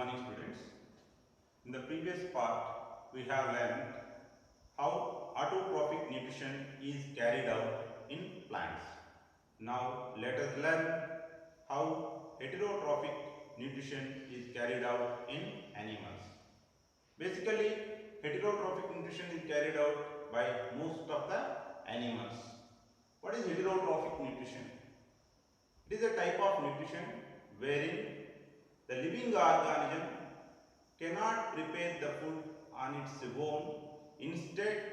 morning students. In the previous part we have learned how autotrophic nutrition is carried out in plants. Now let us learn how heterotrophic nutrition is carried out in animals. Basically, heterotrophic nutrition is carried out by most of the animals. What is heterotrophic nutrition? It is a type of nutrition wherein the living organism cannot prepare the food on its own. Instead,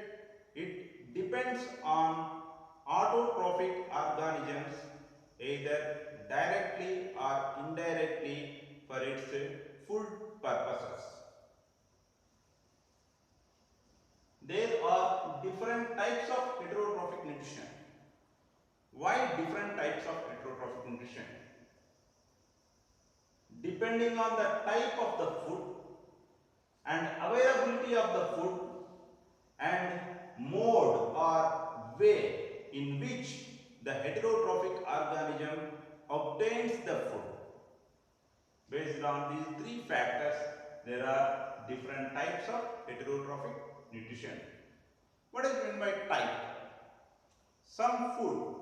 it depends on autotrophic organisms either directly or indirectly for its food purposes. There are different types of heterotrophic nutrition. Why different types of heterotrophic nutrition? Depending on the type of the food and availability of the food and mode or way in which the heterotrophic organism obtains the food. Based on these three factors, there are different types of heterotrophic nutrition. What is meant by type? Some food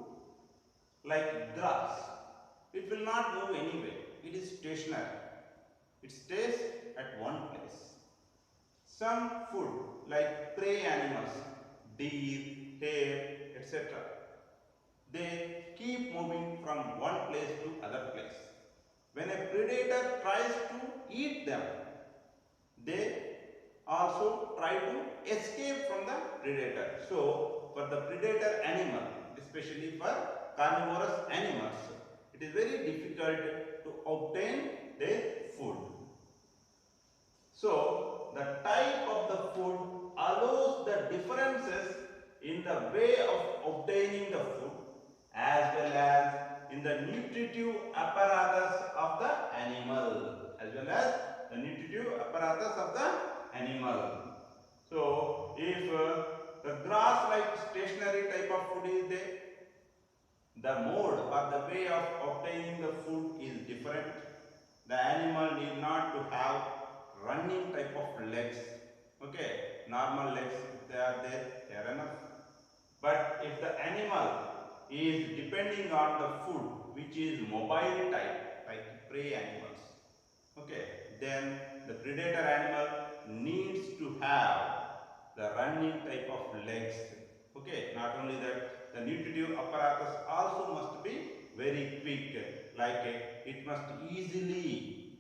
like grass, it will not move anywhere. It is stationary. It stays at one place. Some food like prey animals, deer, hare, etc. they keep moving from one place to other place. When a predator tries to eat them, they also try to escape from the predator. So, for the predator animal, especially for carnivorous animals, it is very difficult to obtain their food. So, the type of the food allows the differences in the way of obtaining the food as well as in the nutritive apparatus of the animal. So, if the grass like stationary type of food is there, the mode or the way of obtaining the food is different. The animal need not to have running type of legs. Okay, normal legs, if they are there, they are enough. But if the animal is depending on the food which is mobile type, like prey animals, okay, then the predator animal needs to have the running type of legs. Okay, not only that, the nutritive apparatus also must be very quick, like it must easily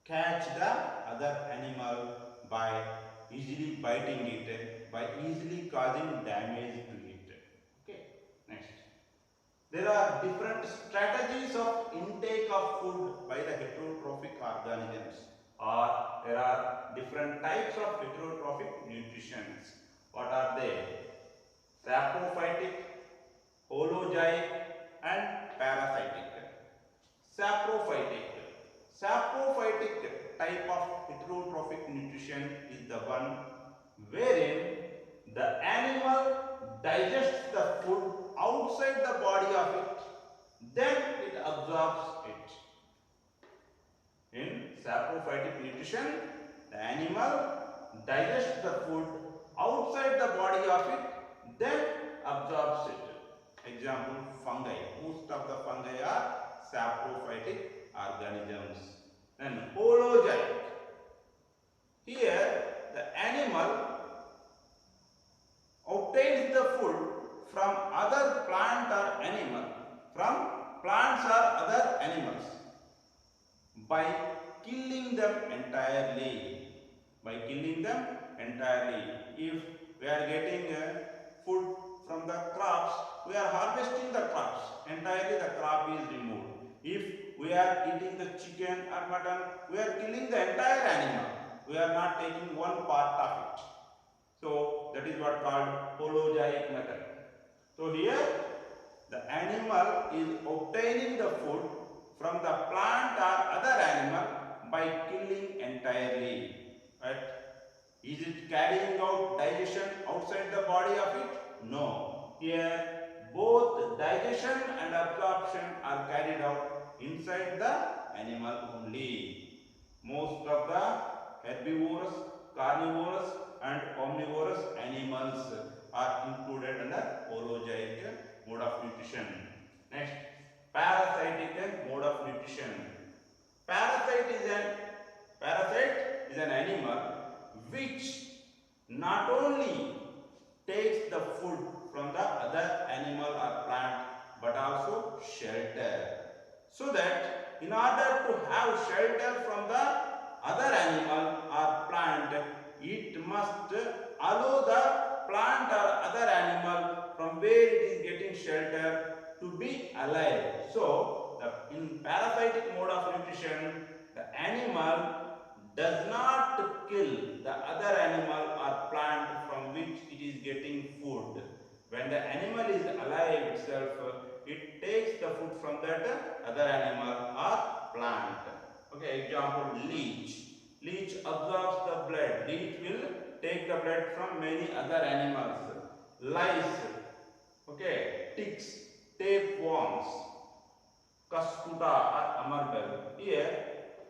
catch the other animal by easily biting it, by easily causing damage to it. Okay, next. There are different strategies of intake of food by the heterotrophic organisms, or there are different types of heterotrophic nutritions. What are they? Saprophytic, holozoic and parasitic. Saprophytic. Saprophytic type of heterotrophic nutrition is the one wherein the animal digests the food outside the body of it, then it absorbs it. In saprophytic nutrition, the animal digests the food outside the body of it, then absorbs it. Example, fungi. Most of the fungi are saprophytic organisms. Then holozoic. Here the animal obtains the food from other plant or animal, from plants or other animals by killing them entirely. If we are getting food from the crops, we are harvesting the crops, entirely the crop is removed. If we are eating the chicken or mutton, we are killing the entire animal. We are not taking one part of it. So that is what called holozoic method. So here the animal is obtaining the food from the plant or other animal by killing entirely. Right? Is it carrying out digestion outside the body of it? No. Here both digestion and absorption are carried out inside the animal only. Most of the herbivorous, carnivorous and omnivorous animals are included under holozoic mode of nutrition. Next, parasitic mode of nutrition. Parasite is an parasite is an animal which not only takes the food from the other animal or plant but also shelter. So that in order to have shelter from the other animal or plant, it must allow the plant or other animal from where it is getting shelter to be alive. So, in parasitic mode of nutrition, the animal does not kill the other animal or plant from which it is getting food. When the animal is alive itself, it takes the food from that other animal or plant. Okay, example, leech. Leech absorbs the blood. Leech will take the blood from many other animals. Lice, okay, ticks, tapeworms, cuscuta or amarbel. Here,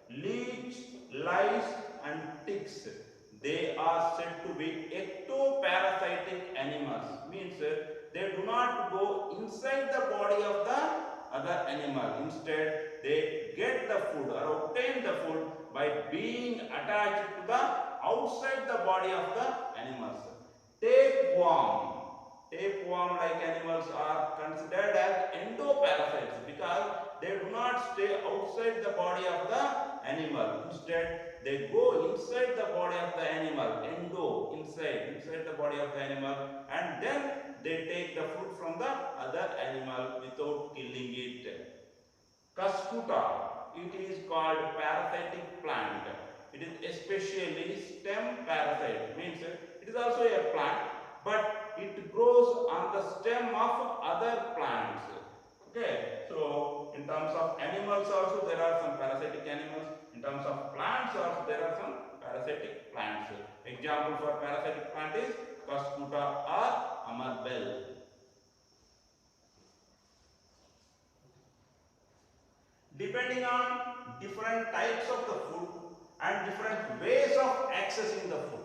leech, lice and ticks, they are said to be ectoparasitic animals. Means they do not go inside the body of the other animal. Instead, they get the food or obtain the food by being attached to the outside the body of the animals. Tapeworm. Tapeworm like animals are considered as endoparasites because they do not stay outside the body of the animal. Instead, they go inside the body of the animal, inside the body of the animal, and then they take the food from the other animal without killing it. Cuscuta, it is called parasitic plant. It is especially stem parasite, means it is also a plant, but it grows on the stem of other plants. Okay, so in terms of animals also there are some parasitic animals. In terms of plants also there are some parasitic plants. Example for parasitic plant is Cuscuta or amarbel. Depending on different types of the food and different ways of accessing the food.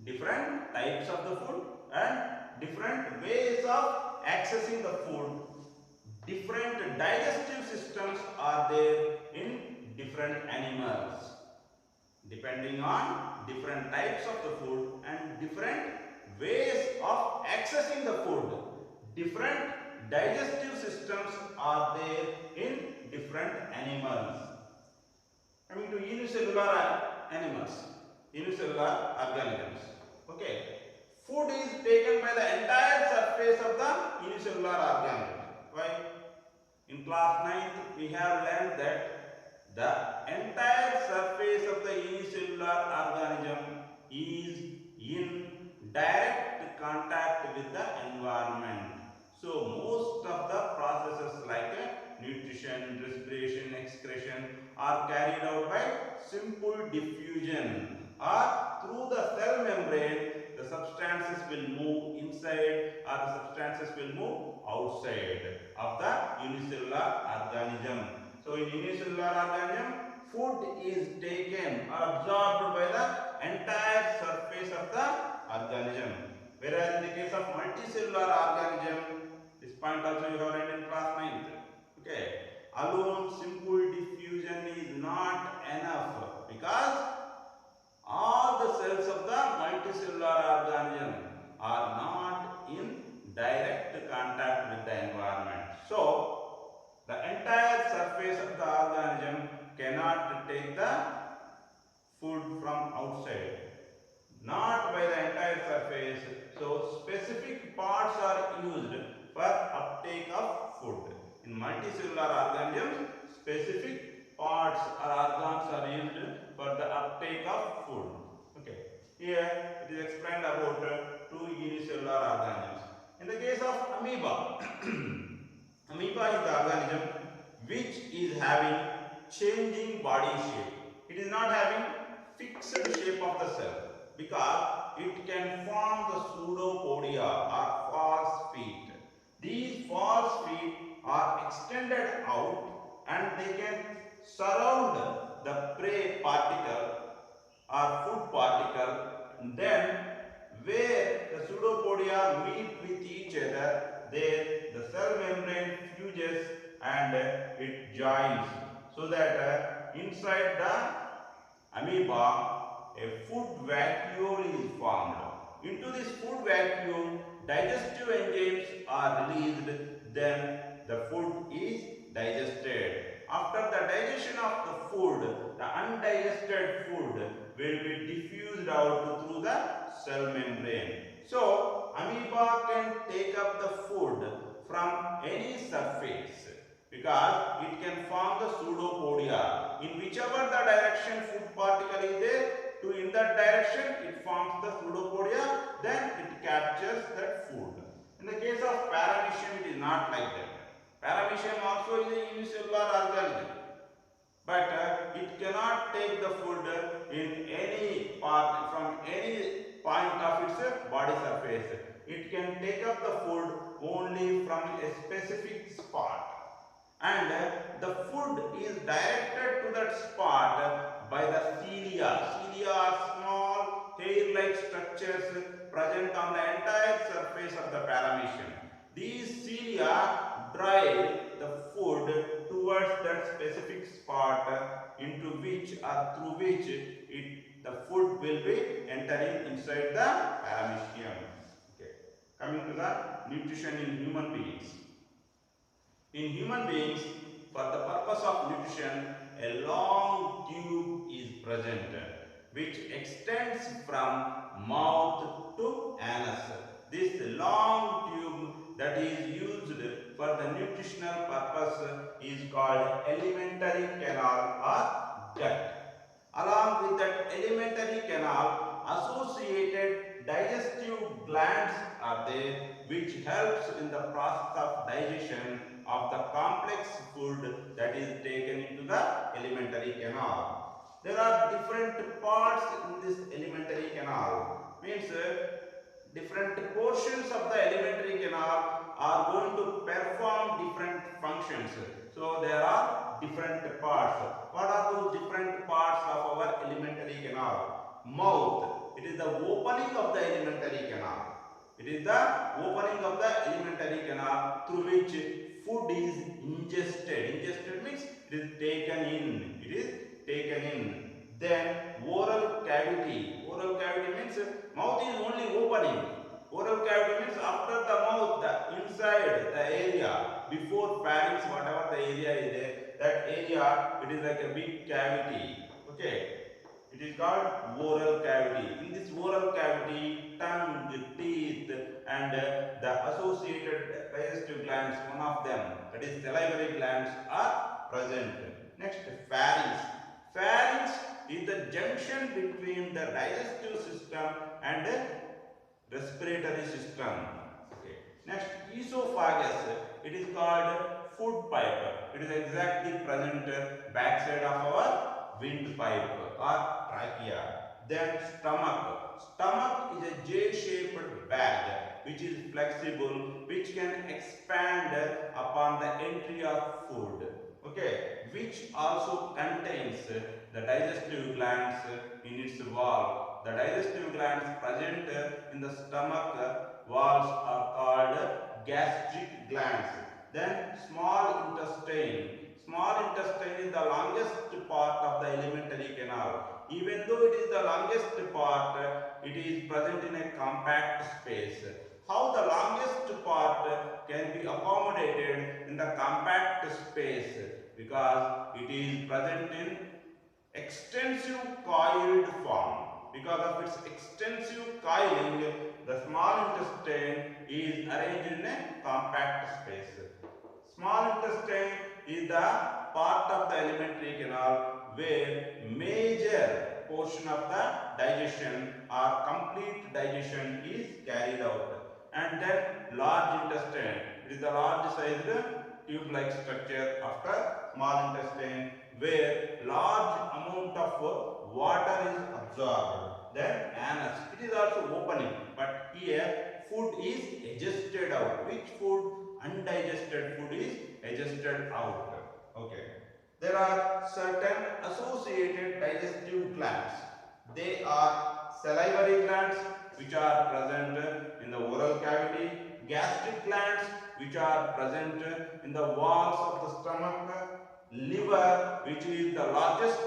Different types of the food and different ways of accessing the food. Different digestive systems are there in different animals. Depending on different types of the food and different ways of accessing the food, different digestive systems are there in different animals. Coming to unicellular animals, unicellular organisms. Okay, food is taken by the entire surface of the unicellular organism. Why? In class 9th we have learned that the entire surface of the unicellular organism is in direct contact with the environment. So most of the processes like nutrition, respiration, excretion are carried out by simple diffusion, or through the cell membrane the substances will move inside or the substances will move outside of the unicellular organism. So in unicellular organism, food is taken or absorbed by the entire surface of the organism. Whereas in the case of multicellular organism, this point also you have read in class 9th. Okay, alone simple diffusion is not enough because all the cells of the multicellular organism are not in direct contact with the environment. So the entire surface of the organism cannot take the food from outside, not by the entire surface. So specific parts are used for uptake of food. In multicellular organisms, specific parts or organs are used for the uptake of food. Okay, here it is explained about two unicellular organisms. In the case of amoeba, amoeba is the organism which is having changing body shape. It is not having fixed shape of the cell because it can form the pseudopodia or false feet. These false feet are extended out and they can surround the prey particle or food particle, then where the pseudopodia meet with each other, there the cell membrane fuses and it joins, so that inside the amoeba a food vacuole is formed. Into this food vacuole, digestive enzymes are released, then the food is digested. After the digestion of the food, the undigested food will be diffused out through the cell membrane. So, amoeba can take up the food from any surface because it can form the pseudopodia. In whichever the direction food particle is there, in that direction it forms the pseudopodia, then it captures that food. In the case of paramecium, it is not like that. Paramecium also is a unicellular organism, but it cannot take the food in any part from any point of its body surface. It can take up the food only from a specific spot, and the food is directed to that spot by the cilia. Cilia are small hair-like structures present on the entire surface of the paramecium. These cilia drive the food towards that specific spot into which or through which the food will be entering inside the paramecium. Okay. Coming to the nutrition in human beings. In human beings, for the purpose of nutrition, a long tube is present which extends from mouth to anus. This long tube that is used for the nutritional purpose is called alimentary canal or gut. Along with that alimentary canal, associated digestive glands are there which helps in the process of digestion of the complex food that is taken into the alimentary canal. There are different parts in this alimentary canal. Means different portions of the alimentary canal are going to perform different functions. So there are different parts. What are those different parts of our alimentary canal? Mouth. It is the opening of the alimentary canal. It is the opening of the alimentary canal through which food is ingested. Ingested means it is taken in. It is taken in. Then oral cavity. Oral cavity means mouth is only opening. Oral cavity means after the mouth, the inside, the area, before pharynx, whatever the area is there, that area, it is like a big cavity. Okay. It is called oral cavity. In this oral cavity, tongue, teeth, and the associated digestive glands, one of them, that is salivary glands, are present. Next, pharynx. Pharynx is the junction between the digestive system and respiratory system. Okay. Next, esophagus. It is called food pipe. It is exactly present backside of our windpipe or trachea. Then stomach. Stomach is a J-shaped bag which is flexible, which can expand upon the entry of food. Okay, which also contains the digestive glands in its wall. The digestive glands present in the stomach walls are called gastric glands. Then small intestine. Small intestine is the longest part of the alimentary canal. Even though it is the longest part, it is present in a compact space. How the longest part can be accommodated in the compact space? Because it is present in extensive coiled form. Because of its extensive coiling, the small intestine is arranged in a compact space. Small intestine is the part of the alimentary canal where major portion of the digestion or complete digestion is carried out. And then large intestine. It is the large sized tube-like structure after small intestine where large amount of water is absorbed. Then anus. It is also opening, but here food is adjusted out. Which food? Undigested food is adjusted out. Okay. there are certain associated digestive glands. They are salivary glands which are present in the oral cavity, gastric glands which are present in the walls of the stomach, liver which is the largest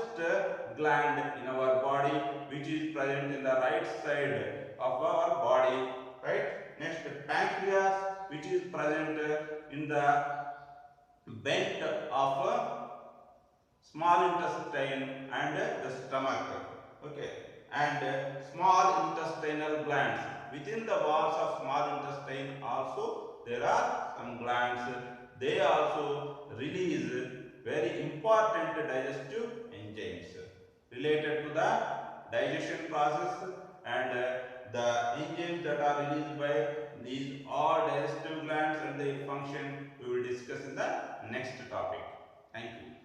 gland in our body which is present in the right side of our body, right? Next, pancreas which is present in the vent of small intestine and the stomach. Okay, and small intestinal glands. Within the walls of small intestine also there are some glands. They also release very important digestive enzymes related to the digestion process, and the enzymes that are released by these all digestive glands and their function we will discuss in the next topic. Thank you.